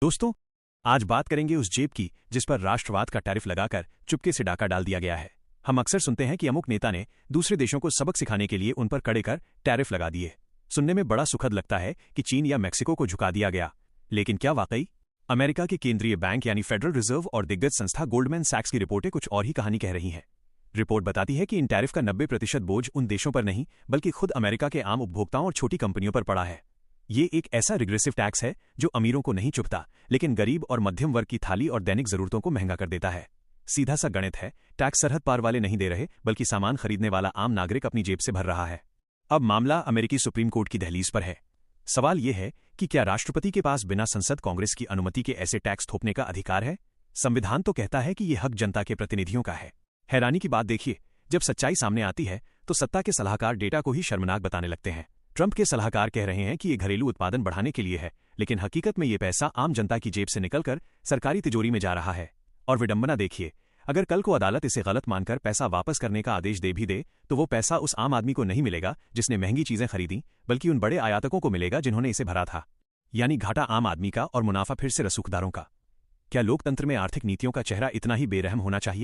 दोस्तों, आज बात करेंगे उस जेब की जिस पर राष्ट्रवाद का टैरिफ लगाकर चुपके से डाका डाल दिया गया है। हम अक्सर सुनते हैं कि अमुक नेता ने दूसरे देशों को सबक सिखाने के लिए उन पर कड़े कर टैरिफ लगा दिए। सुनने में बड़ा सुखद लगता है कि चीन या मैक्सिको को झुका दिया गया, लेकिन क्या वाकई? अमेरिका के केंद्रीय बैंक यानी फेडरल रिजर्व और दिग्गज संस्था गोल्डमैन सैक्स की रिपोर्टें कुछ और ही कहानी कह रही हैं। रिपोर्ट बताती है कि इन टैरिफ का 90% बोझ उन देशों पर नहीं बल्कि खुद अमेरिका के आम उपभोक्ताओं और छोटी कंपनियों पर पड़ा है। ये एक ऐसा रिग्रेसिव टैक्स है जो अमीरों को नहीं चुभता, लेकिन गरीब और मध्यम वर्ग की थाली और दैनिक जरूरतों को महंगा कर देता है। सीधा सा गणित है, टैक्स सरहद पार वाले नहीं दे रहे बल्कि सामान खरीदने वाला आम नागरिक अपनी जेब से भर रहा है। अब मामला अमेरिकी सुप्रीम कोर्ट की दहलीज पर है। सवाल यह है कि क्या राष्ट्रपति के पास बिना संसद कांग्रेस की अनुमति के ऐसे टैक्स थोपने का अधिकार है? संविधान तो कहता है कि यह हक जनता के प्रतिनिधियों का है। हैरानी की बात देखिए, जब सच्चाई सामने आती है तो सत्ता के सलाहकार डेटा को ही शर्मनाक बताने लगते हैं। ट्रंप के सलाहकार कह रहे हैं कि ये घरेलू उत्पादन बढ़ाने के लिए है, लेकिन हकीकत में ये पैसा आम जनता की जेब से निकलकर सरकारी तिजोरी में जा रहा है। और विडंबना देखिए, अगर कल को अदालत इसे गलत मानकर पैसा वापस करने का आदेश दे भी दे तो वो पैसा उस आम आदमी को नहीं मिलेगा जिसने महंगी चीजें खरीदी, बल्कि उन बड़े आयातकों को मिलेगा जिन्होंने इसे भरा था। यानी घाटा आम आदमी का और मुनाफा फिर से रसूखदारों का। क्या लोकतंत्र में आर्थिक नीतियों का चेहरा इतना ही बेरहम होना चाहिए?